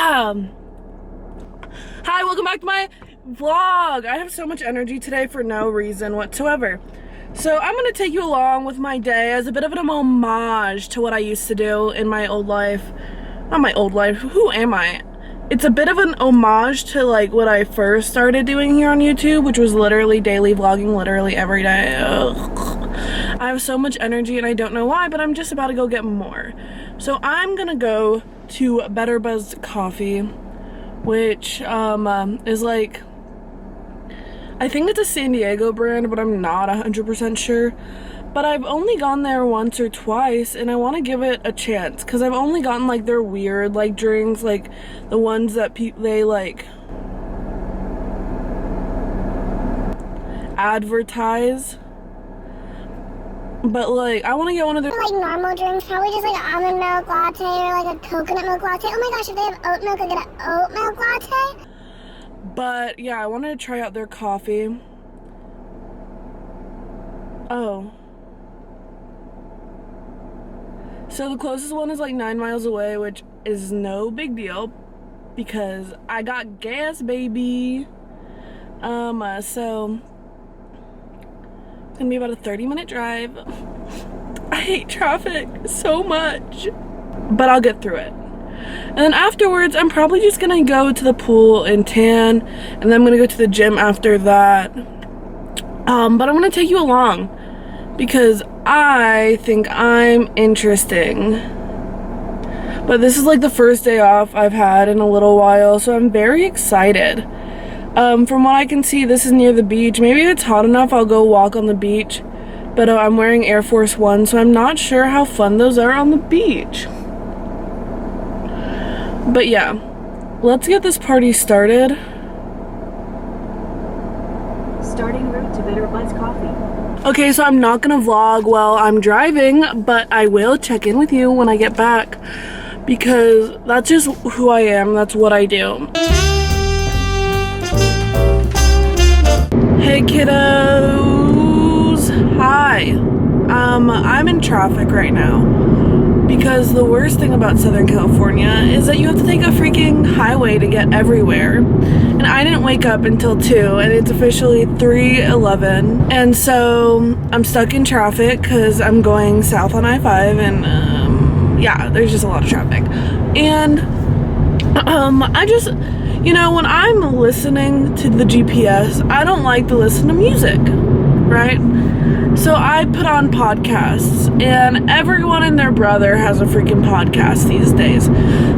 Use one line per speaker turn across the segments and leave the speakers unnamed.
Hi, welcome back to my vlog. I have so much energy today for no reason whatsoever. So I'm gonna take you along with my day as a bit of an homage to what I used to do in my old life. Not my old life, who am I? It's a bit of an homage to like what I first started doing here on YouTube, which was literally daily vlogging, literally every day. Ugh. I have so much energy and I don't know why, but I'm just about to go get more. So I'm gonna go to Better Buzz Coffee, which is like, I think it's a San Diego brand, but I'm not 100% sure. But I've only gone there once or twice, and I want to give it a chance because I've only gotten like their weird like drinks, like the ones that they like advertise. But like, I want to get one of their
like normal drinks, probably just like an almond milk latte or like a coconut milk latte. Oh my gosh, if they have oat milk, I get an oat milk latte.
But yeah, I wanted to try out their coffee. Oh. So the closest one is like 9 miles away, which is no big deal because I got gas, baby. So it's gonna be about a 30-minute drive. I hate traffic so much, but I'll get through it. And then afterwards, I'm probably just gonna go to the pool and tan, and then I'm gonna go to the gym after that. But I'm gonna take you along because I think I'm interesting. But this is like the first day off I've had in a little while, so I'm very excited. From what I can see, this is near the beach. Maybe if it's hot enough, I'll go walk on the beach. But I'm wearing Air Force One, so I'm not sure how fun those are on the beach. But yeah, let's get this party started.
Starting route to Better Buzz Coffee.
Okay, so I'm not gonna vlog while I'm driving, but I will check in with you when I get back because that's just who I am. That's what I do. Hey kiddos, hi. I'm in traffic right now because the worst thing about Southern California is that you have to take a freaking highway to get everywhere. And I didn't wake up until 2 and it's officially 3:11. And so I'm stuck in traffic because I'm going south on I-5 and yeah, there's just a lot of traffic. And I just, you know, when I'm listening to the GPS, I don't like to listen to music, right? So I put on podcasts, and everyone and their brother has a freaking podcast these days.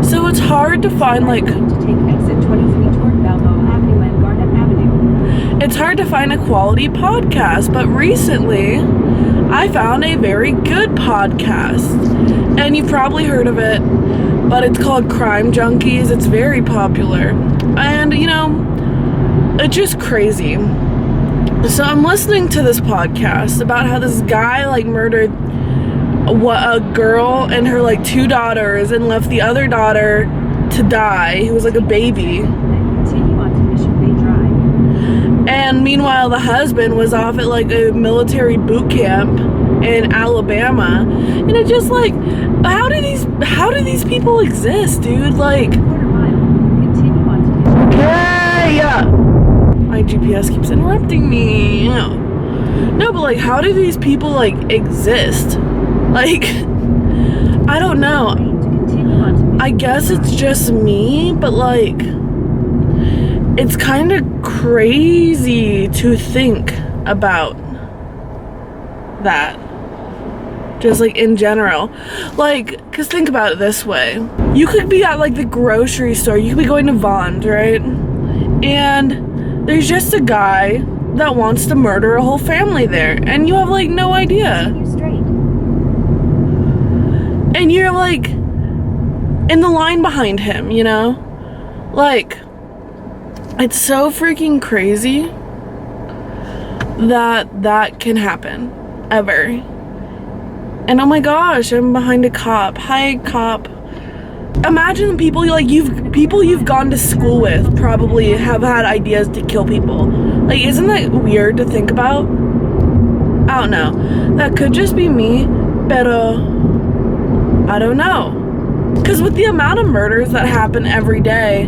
So it's hard to find like,
To take exit 23 toward Balboa Avenue and Garnet Avenue.
it's hard to find a quality podcast, but recently I found a very good podcast, and you've probably heard of it, but it's called Crime Junkies. It's very popular, and you know, it's just crazy. So I'm listening to this podcast about how this guy like murdered a girl and her like 2 daughters and left the other daughter to die, who was like a baby.
Continue on to Mission Bay Drive.
And meanwhile, the husband was off at like a military boot camp in Alabama. And it's just like, how do these people exist, dude? Like,
Quarter mile. Continue on to Mission Bay.
hey! My GPS keeps interrupting me. No, but like, how do these people like exist? Like, I don't know.
Continue on to Mission
I guess it's just me, but like, it's kind of crazy to think about that. Just like in general. Like, cause think about it this way. You could be at like the grocery store, you could be going to Vons, right? And there's just a guy that wants to murder a whole family there, and you have like no idea.
Continue straight.
And you're like in the line behind him, you know? Like, it's so freaking crazy that can happen ever. And oh my gosh, I'm behind a cop. Hi, cop. Imagine people you've gone to school with probably have had ideas to kill people. Like, isn't that weird to think about? I don't know. That could just be me, but I don't know. Because with the amount of murders that happen every day,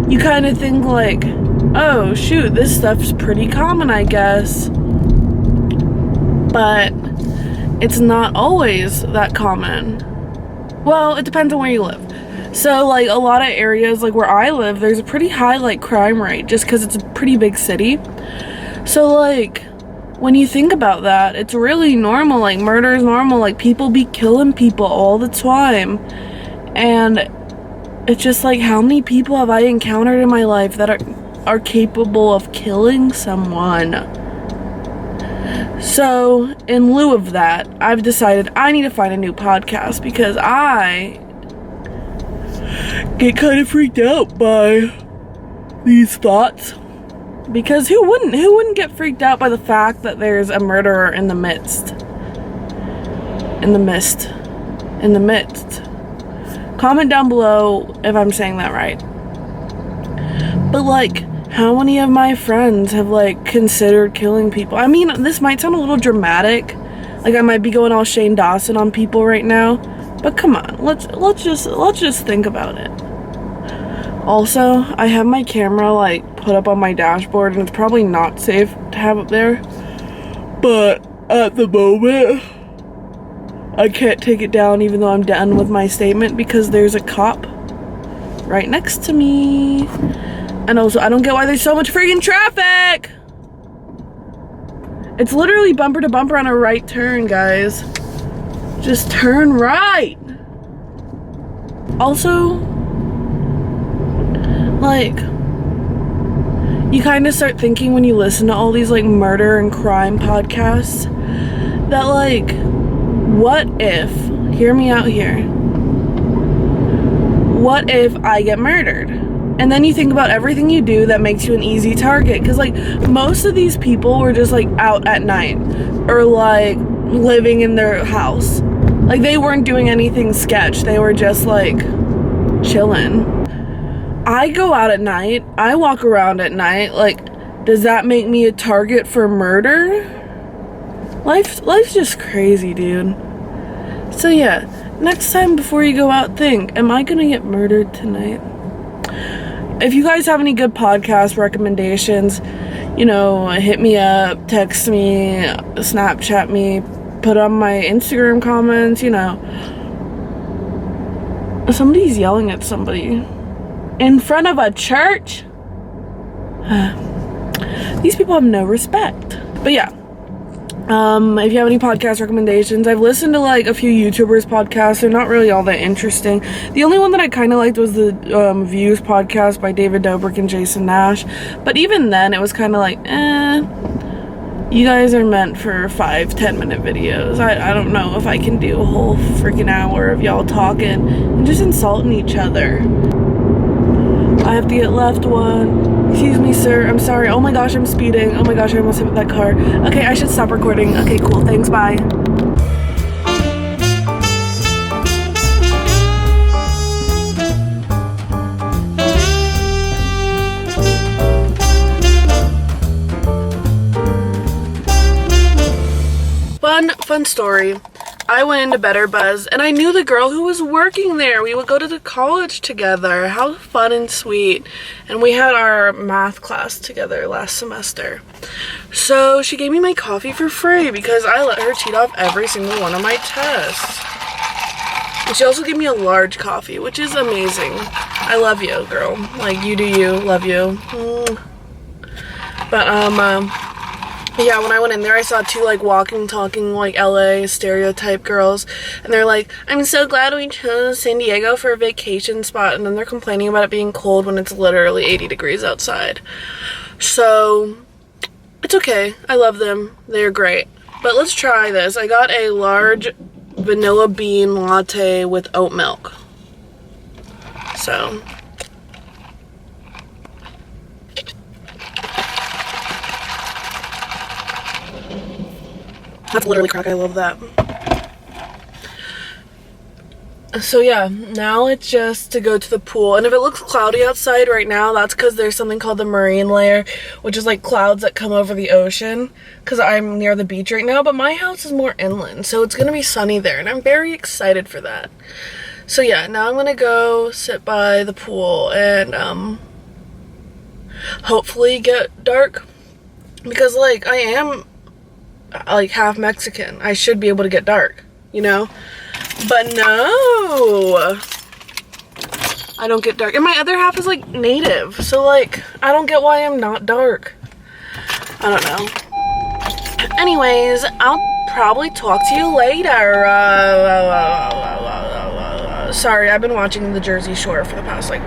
you kind of think like, oh shoot, this stuff's pretty common, I guess. But it's not always that common. Well, it depends on where you live. So like a lot of areas like where I live, there's a pretty high like crime rate just because it's a pretty big city. So like when you think about that, it's really normal. Like murder is normal. Like people be killing people all the time. And it's just like, how many people have I encountered in my life that are capable of killing someone? So in lieu of that, I've decided I need to find a new podcast because I get kind of freaked out by these thoughts. Because who wouldn't get freaked out by the fact that there's a murderer in the midst? Comment down below if I'm saying that right. But like, how many of my friends have like considered killing people? I mean, this might sound a little dramatic. Like I might be going all Shane Dawson on people right now. But come on, let's just think about it. Also, I have my camera like put up on my dashboard and it's probably not safe to have up there. But at the moment, I can't take it down even though I'm done with my statement because there's a cop right next to me. And also, I don't get why there's so much freaking traffic! It's literally bumper to bumper on a right turn, guys. Just turn right! Also, like, you kind of start thinking when you listen to all these, like, murder and crime podcasts that, like, what if, hear me out here, what if I get murdered? And then you think about everything you do that makes you an easy target. Because, like, most of these people were just, like, out at night. Or, like, living in their house. Like, they weren't doing anything sketch. They were just, like, chilling. I go out at night. I walk around at night. Like, does that make me a target for murder? Life's just crazy, dude. So, yeah. Next time before you go out, think, am I gonna get murdered tonight? If you guys have any good podcast recommendations, you know, hit me up, text me, Snapchat me, put on my Instagram comments, you know. Somebody's yelling at somebody in front of a church. These people have no respect. But yeah. If you have any podcast recommendations, I've listened to like a few YouTubers podcasts. They're not really all that interesting. The only one that I kind of liked was the Views podcast by David Dobrik and Jason Nash. But even then, it was kind of like, you guys are meant for 5-10 minute videos. I don't know if I can do a whole freaking hour of y'all talking and just insulting each other. I have to get left one. Excuse me, sir. I'm sorry. Oh my gosh, I'm speeding. Oh my gosh, I almost hit that car. Okay, I should stop recording. Okay, cool. Thanks. Bye. Fun story. I went into Better Buzz and I knew the girl who was working there. We would go to the college together. How fun and sweet. And we had our math class together last semester. So she gave me my coffee for free because I let her cheat off every single one of my tests. And she also gave me a large coffee, which is amazing. I love you, girl. Like, you do you. Love you. But, yeah, when I went in there, I saw two, like, walking, talking, like, LA stereotype girls, and they're like, I'm so glad we chose San Diego for a vacation spot, and then they're complaining about it being cold when it's literally 80 degrees outside. So, it's okay. I love them. They're great. But let's try this. I got a large vanilla bean latte with oat milk. So... that's literally crack. I love that. So yeah, now it's just to go to the pool. And if it looks cloudy outside right now, that's because there's something called the marine layer, which is like clouds that come over the ocean. Because I'm near the beach right now, but my house is more inland, so it's going to be sunny there. And I'm very excited for that. So yeah, now I'm gonna go sit by the pool and hopefully get dark, because like I am like half Mexican. I should be able to get dark, you know? But no, I don't get dark. And my other half is like native, so like I don't get why I'm not dark. I don't know. Anyways, I'll probably talk to you later. Sorry, I've been watching the Jersey Shore for the past like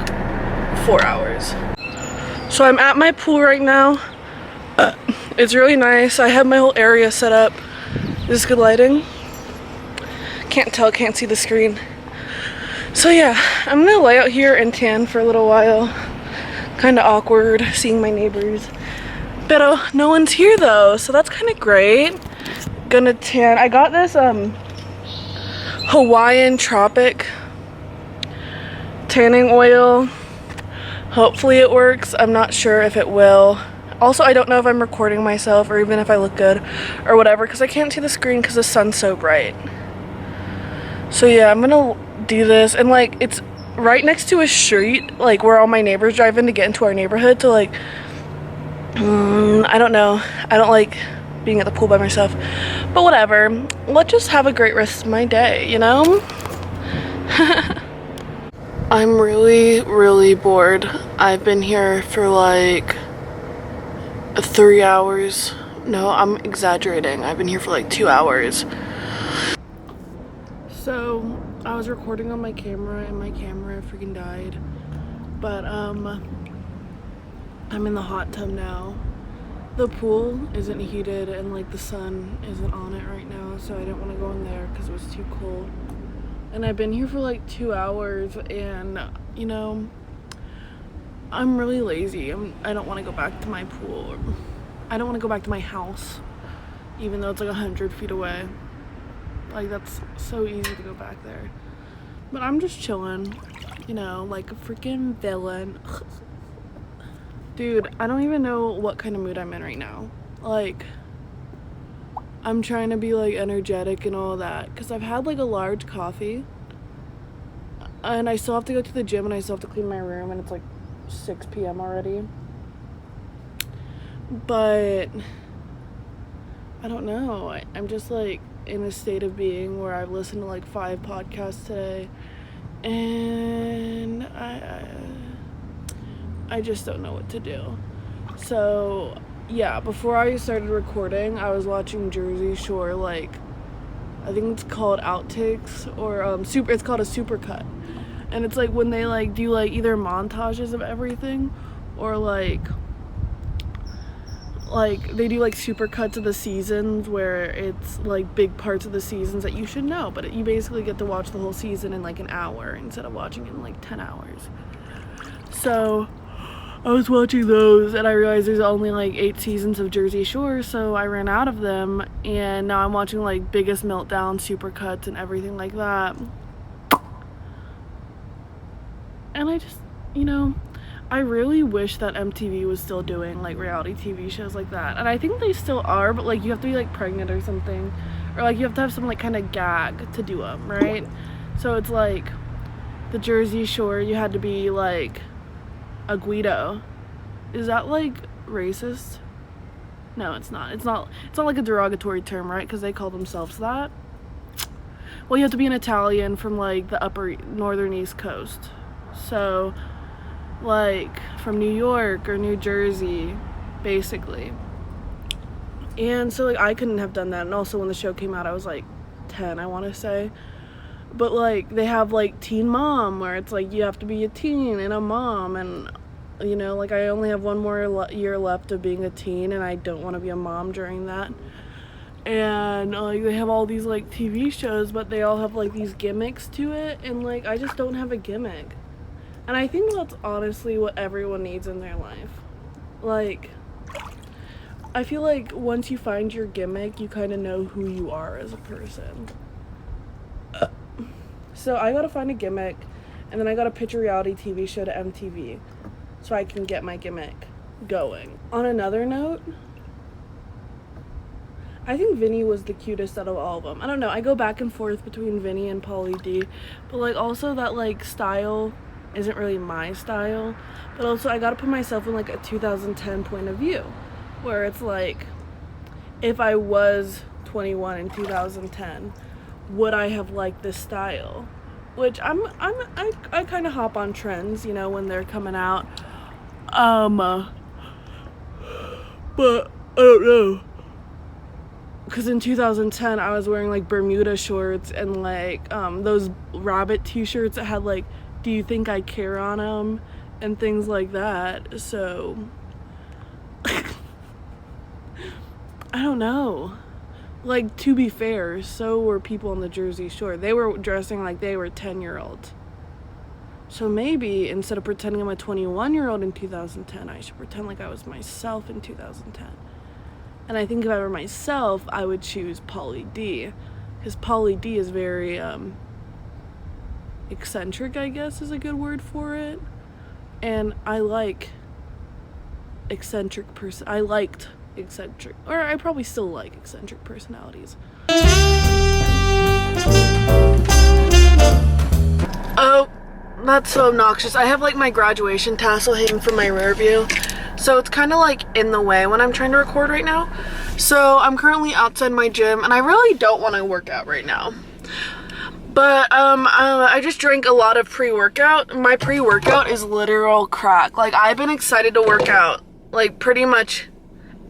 4 hours. So I'm at my pool right now. It's really nice. I have my whole area set up. Is this good lighting? Can't tell, can't see the screen. So yeah, I'm gonna lay out here and tan for a little while. Kind of awkward seeing my neighbors. But no one's here though, so that's kind of great. Gonna tan. I got this Hawaiian Tropic tanning oil. Hopefully it works. I'm not sure if it will. Also, I don't know if I'm recording myself or even if I look good or whatever, because I can't see the screen because the sun's so bright. So yeah, I'm gonna do this, and like it's right next to a street like where all my neighbors drive in to get into our neighborhood. So like I don't know, I don't like being at the pool by myself, but whatever. Let's just have a great rest of my day, you know? I'm really bored. I've been here for like 3 hours. No, I'm exaggerating. I've been here for like 2 hours. So I was recording on my camera and my camera freaking died, but I'm in the hot tub now. The pool isn't heated and like the sun isn't on it right now, so I didn't want to go in there because it was too cold. And I've been here for like 2 hours, and you know, I'm really lazy. I don't want to go back to my pool. I don't want to go back to my house, even though it's like 100 feet away. Like that's so easy to go back there. But I'm just chilling, you know, like a freaking villain. Dude, I don't even know what kind of mood I'm in right now. Like, I'm trying to be like energetic and all that because I've had like a large coffee and I still have to go to the gym and I still have to clean my room, and it's like 6 p.m. already. But I don't know. I'm just like in a state of being where I've listened to like 5 podcasts today, and I just don't know what to do. So yeah, before I started recording, I was watching Jersey Shore, like I think it's called Outtakes or it's called a Supercut, and it's like when they like do like either montages of everything or like they do like supercuts of the seasons where it's like big parts of the seasons that you should know, but you basically get to watch the whole season in like an hour instead of watching it in like 10 hours. So I was watching those and I realized there's only like 8 seasons of Jersey Shore, so I ran out of them, and now I'm watching like Biggest Meltdown, Supercuts, and everything like that. And I just, you know, I really wish that MTV was still doing like reality TV shows like that. And I think they still are, but like you have to be like pregnant or something, or like you have to have some like kind of gag to do them, right? So it's like the Jersey Shore, you had to be like a Guido. Is that like racist? No, it's not. It's not like a derogatory term, right? Because they call themselves that. Well, you have to be an Italian from like the upper northern East Coast. So like from New York or New Jersey, basically. And so like I couldn't have done that. And also when the show came out, I was like 10, I want to say. But like they have like Teen Mom, where it's like you have to be a teen and a mom, and you know, like I only have one more year left of being a teen, and I don't want to be a mom during that. And like they have all these like TV shows, but they all have like these gimmicks to it, and like I just don't have a gimmick. And I think that's honestly what everyone needs in their life. Like, I feel like once you find your gimmick, you kind of know who you are as a person. So I gotta find a gimmick, and then I gotta pitch a reality TV show to MTV so I can get my gimmick going. On another note, I think Vinny was the cutest out of all of them. I don't know, I go back and forth between Vinny and Pauly D, but like also that like style isn't really my style, but also I gotta put myself in like a 2010 point of view, where it's like, if I was 21 in 2010, would I have liked this style? Which I kind of hop on trends, you know, when they're coming out. But I don't know. Because in 2010, I was wearing like Bermuda shorts and like those rabbit t-shirts that had like, "Do you think I care" on them and things like that. So I don't know. Like, to be fair, so were people on the Jersey Shore. They were dressing like they were 10-year-olds. So maybe instead of pretending I'm a 21-year-old in 2010, I should pretend like I was myself in 2010. And I think if I were myself, I would choose Pauly D. Because Pauly D is very eccentric, I guess is a good word for it. And I like eccentric I liked eccentric, or I probably still like eccentric personalities. Oh, that's so obnoxious. I have like my graduation tassel hanging from my rear view, so it's kind of like in the way when I'm trying to record right now. So I'm currently outside my gym and I really don't want to work out right now. But I just drank a lot of pre-workout. My pre-workout is literal crack. Like, I've been excited to work out like pretty much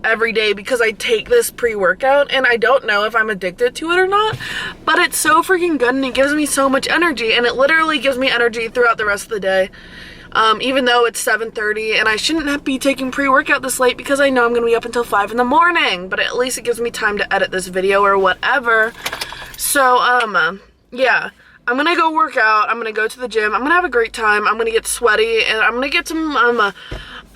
every day because I take this pre-workout, and I don't know if I'm addicted to it or not, but it's so freaking good and it gives me so much energy, and it literally gives me energy throughout the rest of the day. Even though it's 7:30 and I shouldn't be taking pre-workout this late because I know I'm gonna be up until 5 in the morning, but at least it gives me time to edit this video or whatever. So yeah, I'm gonna go work out. I'm gonna go to the gym. I'm gonna have a great time. I'm gonna get sweaty, and I'm gonna get some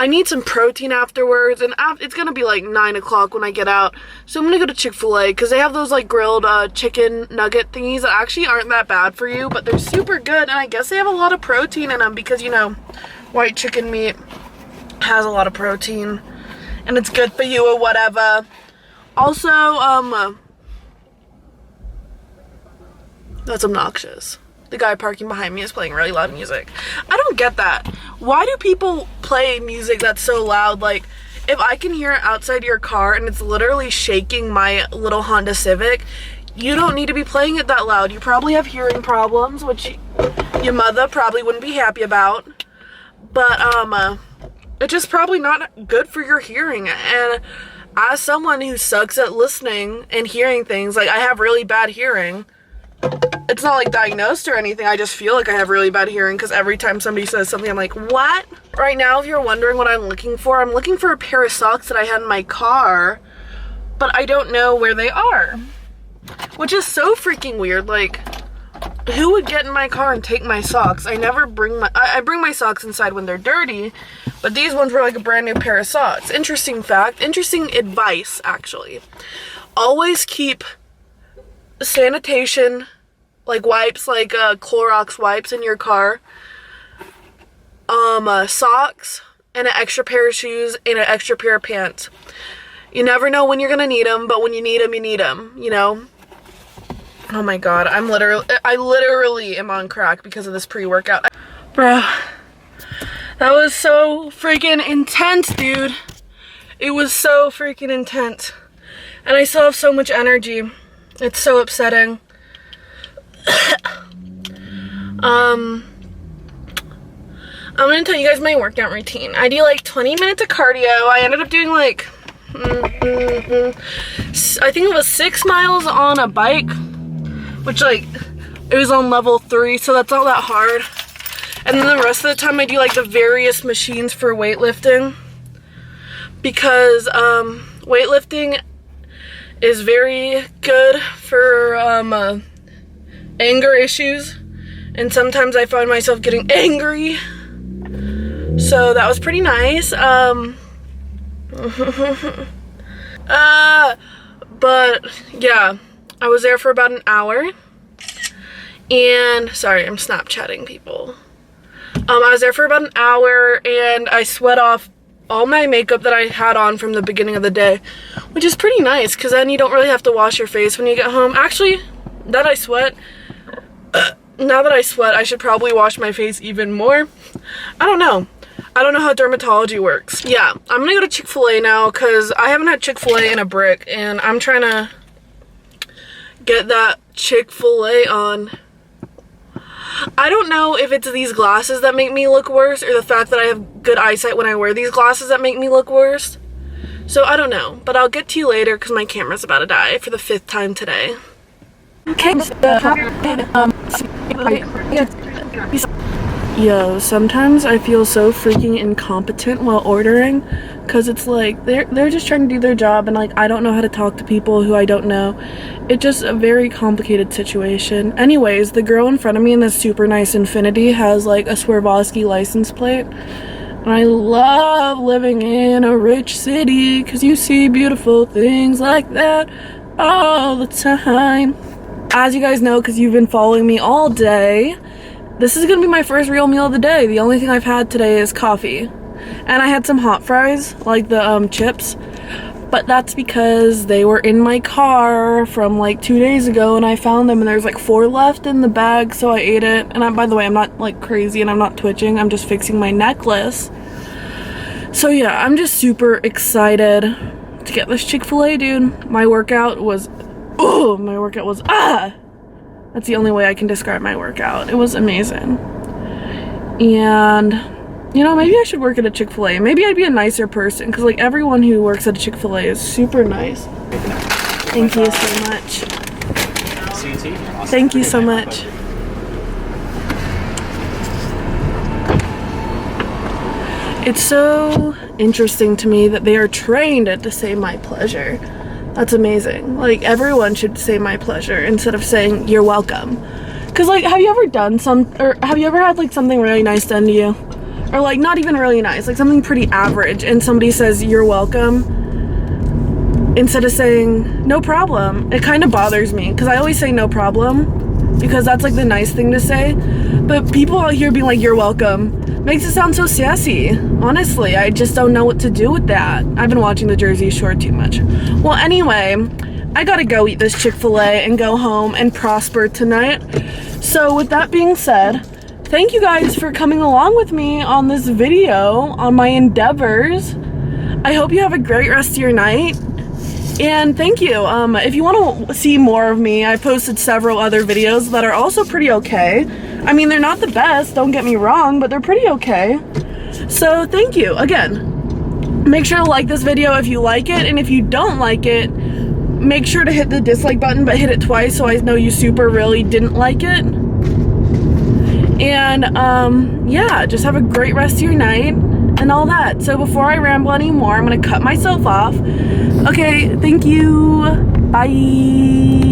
I need some protein afterwards, and it's gonna be like 9 o'clock when I get out. So I'm gonna go to Chick-fil-A because they have those like grilled chicken nugget thingies that actually aren't that bad for you, but they're super good, and I guess they have a lot of protein in them because, you know, white chicken meat has a lot of protein and it's good for you or whatever. Also, that's obnoxious. The guy parking behind me is playing really loud music. I don't get that. Why do people play music that's so loud? Like, if I can hear it outside your car and it's literally shaking my little Honda Civic, you don't need to be playing it that loud. You probably have hearing problems, which your mother probably wouldn't be happy about. But, it's just probably not good for your hearing. And as someone who sucks at listening and hearing things, like, I have really bad hearing. It's not like diagnosed or anything, I just feel like I have really bad hearing because every time somebody says something, I'm like, what? Right now, if you're wondering what I'm looking for a pair of socks that I had in my car, but I don't know where they are. Which is so freaking weird. Like, who would get in my car and take my socks? I never bring I bring my socks inside when they're dirty, but these ones were like a brand new pair of socks. Interesting fact, interesting advice, actually. Always keep sanitation, like wipes, like Clorox wipes in your car, socks, and an extra pair of shoes, and an extra pair of pants. You never know when you're gonna need them, but when you need them, you know? Oh my god, I literally am on crack because of this pre-workout. Bro, that was so freaking intense, dude. It was so freaking intense. And I still have so much energy. It's so upsetting. I'm gonna tell you guys my workout routine. I do like 20 minutes of cardio. I ended up doing like, I think it was 6 miles on a bike, which like, it was on level 3, so that's not that hard. And then the rest of the time I do like the various machines for weightlifting, because weightlifting is very good for anger issues, and sometimes I find myself getting angry, so that was pretty nice. But yeah, I was there for about an hour, and sorry, I'm Snapchatting people. I was there for about an hour, and I sweat off all my makeup that I had on from the beginning of the day, which is pretty nice because then you don't really have to wash your face when you get home. Actually, now that I sweat, I should probably wash my face even more. I don't know how dermatology works. Yeah, I'm gonna go to Chick-fil-A now because I haven't had Chick-fil-A in a brick, and I'm trying to get that Chick-fil-A on. I don't know if it's these glasses that make me look worse or the fact that I have good eyesight when I wear these glasses that make me look worse. So I don't know, but I'll get to you later because my camera's about to die for the 5th time today. Okay. Yo, sometimes I feel so freaking incompetent while ordering because it's like they're just trying to do their job, and like I don't know how to talk to people who I don't know. It's just a very complicated situation. Anyways, the girl in front of me in this super nice Infiniti has like a Swarovski license plate. And I love living in a rich city because you see beautiful things like that all the time. As you guys know, because you've been following me all day, this is gonna be my first real meal of the day. The only thing I've had today is coffee. And I had some hot fries, like the chips, but that's because they were in my car from like 2 days ago and I found them and there's like 4 left in the bag, so I ate it. And by the way, I'm not like crazy and I'm not twitching, I'm just fixing my necklace. So yeah, I'm just super excited to get this Chick-fil-A, dude. My workout was, that's the only way I can describe my workout. It was amazing. And, you know, maybe I should work at a Chick-fil-A. Maybe I'd be a nicer person, because, like, everyone who works at a Chick-fil-A is super nice. Thank you so much. Thank you so much. It's so interesting to me that they are trained to say my pleasure. That's amazing. Like, everyone should say my pleasure instead of saying you're welcome. Because, like, have you ever have you ever had, like, something really nice done to you? Or, like, not even really nice, like something pretty average, and somebody says you're welcome instead of saying no problem? It kind of bothers me because I always say no problem because that's, like, the nice thing to say. But people out here being like you're welcome makes it sound so sassy. Honestly, I just don't know what to do with that. I've been watching the Jersey Shore too much. Well, anyway, I gotta go eat this Chick-fil-A and go home and prosper tonight. So with that being said, thank you guys for coming along with me on this video on my endeavors. I hope you have a great rest of your night. And thank you. If you want to see more of me, I posted several other videos that are also pretty okay. I mean, they're not the best, don't get me wrong, but they're pretty okay. So thank you. Again, make sure to like this video if you like it, and if you don't like it, make sure to hit the dislike button, but hit it twice so I know you super really didn't like it. And yeah, just have a great rest of your night and all that. So before I ramble anymore, I'm gonna cut myself off. Okay, thank you. Bye.